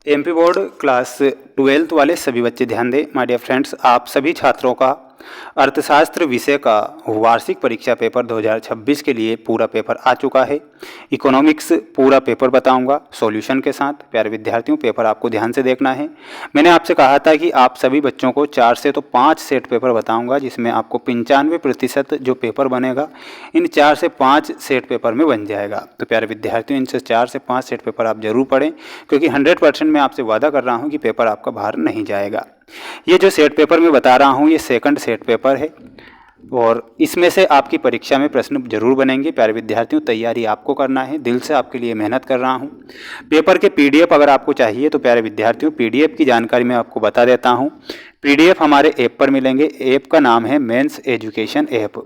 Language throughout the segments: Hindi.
एमपी बोर्ड क्लास 12th वाले सभी बच्चे ध्यान दें। माय डियर फ्रेंड्स, आप सभी छात्रों का अर्थशास्त्र विषय का वार्षिक परीक्षा पेपर 2026 के लिए पूरा पेपर आ चुका है। इकोनॉमिक्स पूरा पेपर बताऊंगा सॉल्यूशन के साथ। प्यारे विद्यार्थियों, पेपर आपको ध्यान से देखना है। मैंने आपसे कहा था कि आप सभी बच्चों को 4 से तो 5 सेट पेपर बताऊंगा, जिसमें आपको 95% जो पेपर बनेगा इन 4 से 5 सेट पेपर में बन जाएगा। तो प्यारे विद्यार्थियों, इनसे 4 से 5 सेट पेपर आप जरूर पढ़ें, क्योंकि 100% मैं आपसे वादा कर रहा हूँ कि पेपर आपका बाहर नहीं जाएगा। ये जो सेट पेपर मैं बता रहा हूँ, ये सेकंड सेट पेपर है और इसमें से आपकी परीक्षा में प्रश्न जरूर बनेंगे। प्यारे विद्यार्थियों, तैयारी आपको करना है, दिल से आपके लिए मेहनत कर रहा हूँ। पेपर के पीडीएफ अगर आपको चाहिए तो प्यारे विद्यार्थियों, पीडीएफ की जानकारी मैं आपको बता देता हूँ। पीडीएफ हमारे ऐप पर मिलेंगे। ऐप का नाम है मेंस एजुकेशन ऐप।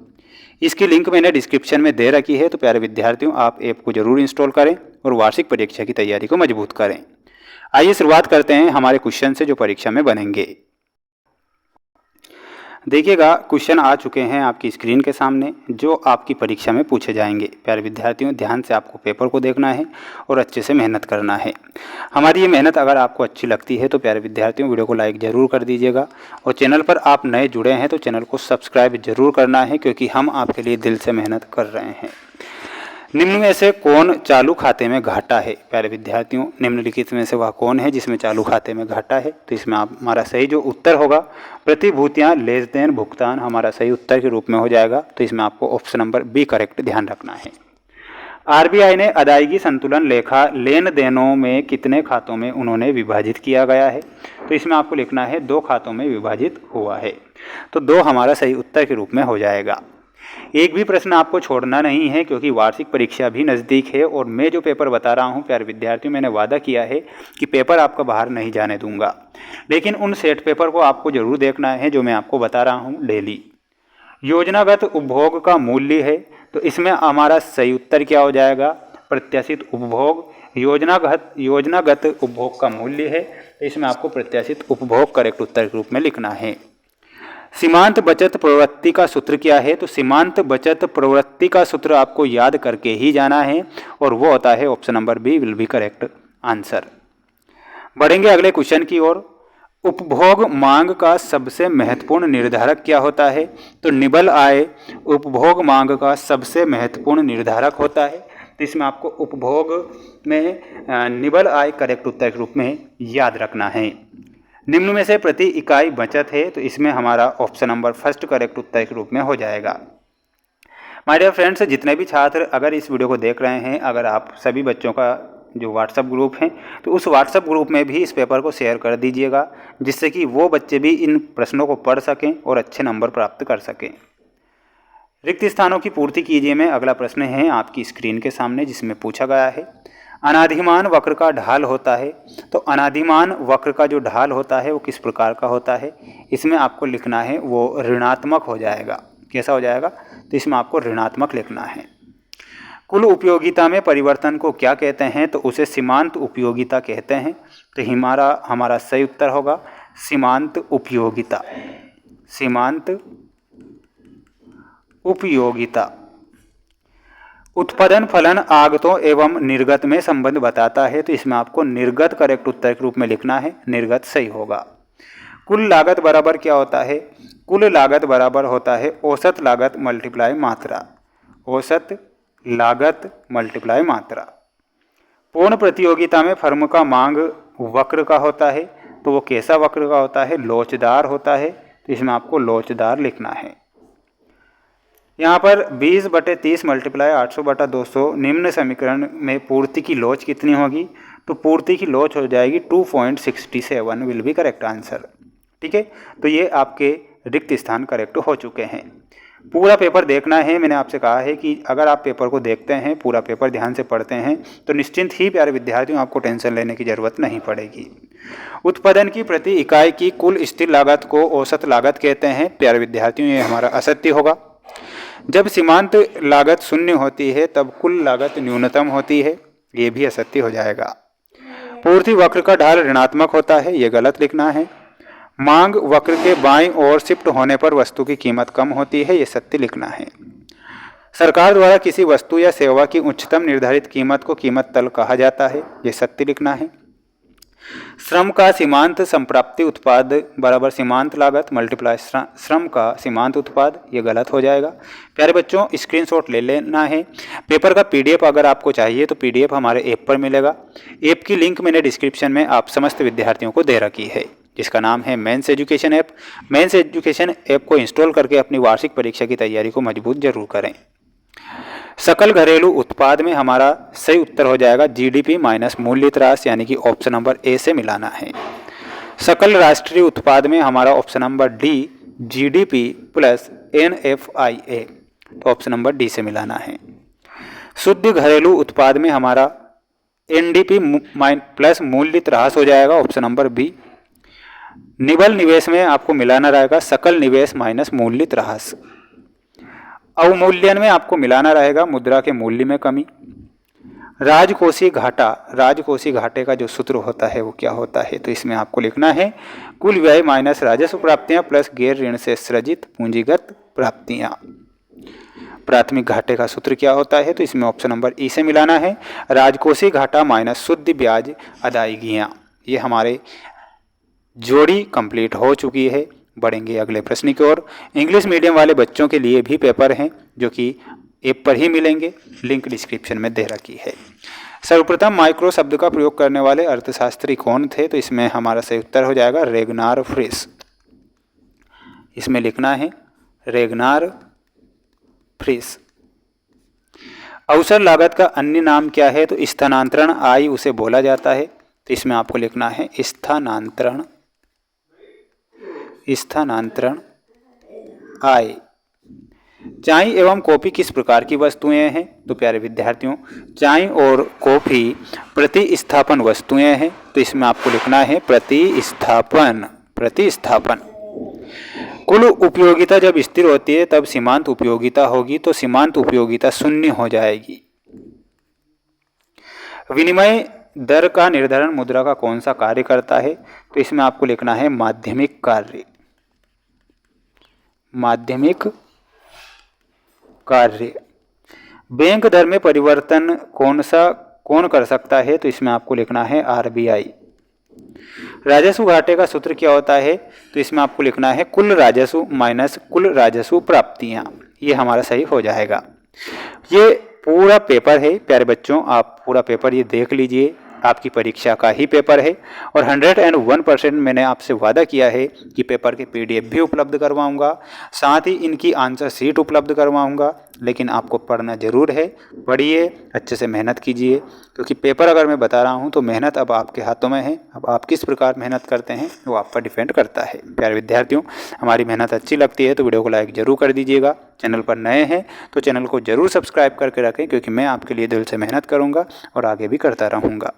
इसकी लिंक मैंने डिस्क्रिप्शन में दे रखी है। तो प्यारे विद्यार्थियों, आप ऐप को जरूर इंस्टॉल करें और वार्षिक परीक्षा की तैयारी को मजबूत करें। आइए शुरुआत करते हैं हमारे क्वेश्चन से जो परीक्षा में बनेंगे। देखिएगा, क्वेश्चन आ चुके हैं आपकी स्क्रीन के सामने, जो आपकी परीक्षा में पूछे जाएंगे। प्यारे विद्यार्थियों, ध्यान से आपको पेपर को देखना है और अच्छे से मेहनत करना है। हमारी ये मेहनत अगर आपको अच्छी लगती है तो प्यारे विद्यार्थियों, वीडियो को लाइक ज़रूर कर दीजिएगा और चैनल पर आप नए जुड़े हैं तो चैनल को सब्सक्राइब जरूर करना है, क्योंकि हम आपके लिए दिल से मेहनत कर रहे हैं। निम्न में से कौन चालू खाते में घाटा है? प्यारे विद्यार्थियों, निम्नलिखित में से वह कौन है जिसमें चालू खाते में घाटा है? तो इसमें आप हमारा सही जो उत्तर होगा, प्रतिभूतियां लेन देन भुगतान हमारा सही उत्तर के रूप में हो जाएगा। तो इसमें आपको ऑप्शन नंबर बी करेक्ट ध्यान रखना है। आरबीआई ने अदायगी संतुलन लेखा लेन देनों में कितने खातों में उन्होंने विभाजित किया गया है? तो इसमें आपको लिखना है 2 खातों में विभाजित हुआ है। तो 2 हमारा सही उत्तर के रूप में हो जाएगा। एक भी प्रश्न आपको छोड़ना नहीं है, क्योंकि वार्षिक परीक्षा भी नज़दीक है और मैं जो पेपर बता रहा हूं प्यारे विद्यार्थियों, मैंने वादा किया है कि पेपर आपका बाहर नहीं जाने दूंगा। लेकिन उन सेट पेपर को आपको जरूर देखना है जो मैं आपको बता रहा हूं डेली। योजनागत उपभोग का मूल्य है, तो इसमें हमारा सही उत्तर क्या हो जाएगा? प्रत्याशित उपभोग। योजनागत उपभोग का मूल्य है, तो इसमें आपको प्रत्याशित उपभोग करेक्ट उत्तर के रूप में लिखना है। सीमांत बचत प्रवृत्ति का सूत्र क्या है? तो सीमांत बचत प्रवृत्ति का सूत्र आपको याद करके ही जाना है और वो होता है option number B will be correct answer. बढ़ेंगे अगले क्वेश्चन की ओर। उपभोग मांग का सबसे महत्वपूर्ण निर्धारक क्या होता है? तो निबल आय उपभोग मांग का सबसे महत्वपूर्ण निर्धारक होता है। तो इसमें आपको उपभोग में निबल आय करेक्ट उत्तर के रूप में याद रखना है। निम्न में से प्रति इकाई बचत है, तो इसमें हमारा ऑप्शन नंबर फर्स्ट करेक्ट उत्तर के रूप में हो जाएगा। माय डियर फ्रेंड्स, जितने भी छात्र अगर इस वीडियो को देख रहे हैं, अगर आप सभी बच्चों का जो व्हाट्सएप ग्रुप है, तो उस व्हाट्सएप ग्रुप में भी इस पेपर को शेयर कर दीजिएगा, जिससे कि वो बच्चे भी इन प्रश्नों को पढ़ सकें और अच्छे नंबर प्राप्त कर सकें। रिक्त स्थानों की पूर्ति कीजिए में अगला प्रश्न है आपकी स्क्रीन के सामने, जिसमें पूछा गया है अनाधिमान वक्र का ढाल होता है। तो अनाधिमान वक्र का जो ढाल होता है वो किस प्रकार का होता है? इसमें आपको लिखना है वो ऋणात्मक हो जाएगा। कैसा हो जाएगा? तो इसमें आपको ऋणात्मक लिखना है। कुल उपयोगिता में परिवर्तन को क्या कहते हैं? तो उसे सीमांत उपयोगिता कहते हैं। तो हमारा सही उत्तर होगा सीमांत उपयोगिता। सीमांत उपयोगिता। उत्पादन फलन आगतों एवं निर्गत में संबंध बताता है। तो इसमें आपको निर्गत करेक्ट उत्तर के रूप में लिखना है, निर्गत सही होगा। कुल लागत बराबर क्या होता है? कुल लागत बराबर होता है औसत लागत मल्टीप्लाई मात्रा। औसत लागत मल्टीप्लाई मात्रा। पूर्ण प्रतियोगिता में फर्म का मांग वक्र का होता है, तो वो कैसा वक्र का होता है? लोचदार होता है। तो इसमें आपको लोचदार लिखना है। यहाँ पर 20/30 मल्टीप्लाई 800/200 निम्न समीकरण में पूर्ति की लोच कितनी होगी? तो पूर्ति की लोच हो जाएगी 2.67 विल बी करेक्ट आंसर। ठीक है, तो ये आपके रिक्त स्थान करेक्ट हो चुके हैं। पूरा पेपर देखना है। मैंने आपसे कहा है कि अगर आप पेपर को देखते हैं, पूरा पेपर ध्यान से पढ़ते हैं, तो निश्चिंत ही प्यारे विद्यार्थियों आपको टेंशन लेने की जरूरत नहीं पड़ेगी। उत्पादन की प्रति इकाई की कुल स्थिर लागत को औसत लागत कहते हैं। प्यारे विद्यार्थियों, ये हमारा असत्य होगा। जब सीमांत लागत शून्य होती है तब कुल लागत न्यूनतम होती है, ये भी असत्य हो जाएगा। पूर्ति वक्र का ढाल ऋणात्मक होता है, ये गलत लिखना है। मांग वक्र के बाईं ओर शिफ्ट होने पर वस्तु की कीमत कम होती है, ये सत्य लिखना है। सरकार द्वारा किसी वस्तु या सेवा की उच्चतम निर्धारित कीमत को कीमत तल कहा जाता है, ये सत्य लिखना है। श्रम का सीमांत संप्राप्ति उत्पाद बराबर सीमांत लागत मल्टीप्लाई श्रम का सीमांत उत्पाद, ये गलत हो जाएगा। प्यारे बच्चों, स्क्रीनशॉट ले लेना है। पेपर का पीडीएफ अगर आपको चाहिए तो पीडीएफ हमारे ऐप पर मिलेगा। ऐप की लिंक मैंने डिस्क्रिप्शन में आप समस्त विद्यार्थियों को दे रखी है, जिसका नाम है mens education app. Mens education app को इंस्टॉल करके अपनी वार्षिक परीक्षा की तैयारी को मजबूत जरूर करें। सकल घरेलू उत्पाद में हमारा सही उत्तर हो जाएगा जीडीपी माइनस मूल्यित राशि, यानी कि ऑप्शन नंबर ए से मिलाना है। सकल राष्ट्रीय उत्पाद में हमारा option number D GDP plus NFIA, तो ऑप्शन नंबर डी से मिलाना है। शुद्ध घरेलू उत्पाद में हमारा एनडीपी प्लस मूल्यित राशि हो जाएगा, ऑप्शन नंबर बी। निबल निवेश में आपको मिलाना रहेगा सकल निवेश माइनस मूल्यित राशि। अवमूल्यन में आपको मिलाना रहेगा मुद्रा के मूल्य में कमी। राजकोषीय घाटा, राजकोषीय घाटे का जो सूत्र होता है वो क्या होता है, तो इसमें आपको लिखना है कुल व्यय माइनस राजस्व प्राप्तियां प्लस गैर ऋण से सृजित पूंजीगत प्राप्तियां। प्राथमिक घाटे का सूत्र क्या होता है, तो इसमें ऑप्शन नंबर ई से मिलाना है राजकोषीय घाटा माइनस शुद्ध ब्याज अदायगियां। ये हमारे जोड़ी कंप्लीट हो चुकी है। बढ़ेंगे अगले प्रश्न की ओर। इंग्लिश मीडियम वाले बच्चों के लिए भी पेपर हैं जो कि ऐप पर ही मिलेंगे, लिंक डिस्क्रिप्शन में दे रखी है। सर्वप्रथम माइक्रो शब्द का प्रयोग करने वाले अर्थशास्त्री कौन थे, तो इसमें हमारा सही उत्तर हो जाएगा रेगनार फ्रिस। इसमें लिखना है रेगनार फ्रिस। अवसर लागत का अन्य नाम क्या है, तो स्थानांतरण आय उसे बोला जाता है, तो इसमें आपको लिखना है स्थानांतरण आय। चाय एवं कॉफ़ी किस प्रकार की वस्तुएं हैं, तो प्यारे विद्यार्थियों चाय और कॉफ़ी प्रतिस्थापन वस्तुएं हैं, तो इसमें आपको लिखना है प्रतिस्थापन। कुल उपयोगिता जब स्थिर होती है तब सीमांत उपयोगिता होगी, तो सीमांत उपयोगिता शून्य हो जाएगी। विनिमय दर का निर्धारण मुद्रा का कौन सा कार्य करता है, तो इसमें आपको लिखना है माध्यमिक कार्य। बैंक दर में परिवर्तन कौन कर सकता है, तो इसमें आपको लिखना है आरबीआई। राजस्व घाटे का सूत्र क्या होता है, तो इसमें आपको लिखना है कुल राजस्व माइनस कुल राजस्व प्राप्तियां। ये हमारा सही हो जाएगा। ये पूरा पेपर है प्यारे बच्चों, आप पूरा पेपर ये देख लीजिए, आपकी परीक्षा का ही पेपर है। और 101% मैंने आपसे वादा किया है कि पेपर के पीडीएफ भी उपलब्ध करवाऊंगा, साथ ही इनकी आंसर शीट उपलब्ध करवाऊंगा। लेकिन आपको पढ़ना जरूर है, पढ़िए, अच्छे से मेहनत कीजिए, क्योंकि पेपर अगर मैं बता रहा हूं तो मेहनत अब आपके हाथों में है। अब आप किस प्रकार मेहनत करते हैं वो आप पर डिपेंड करता है। प्यारे विद्यार्थियों, हमारी मेहनत अच्छी लगती है तो वीडियो को लाइक जरूर कर दीजिएगा। चैनल पर नए हैं तो चैनल को जरूर सब्सक्राइब करके रखें, क्योंकि मैं आपके लिए दिल से मेहनत करूँगा और आगे भी करता रहूँगा।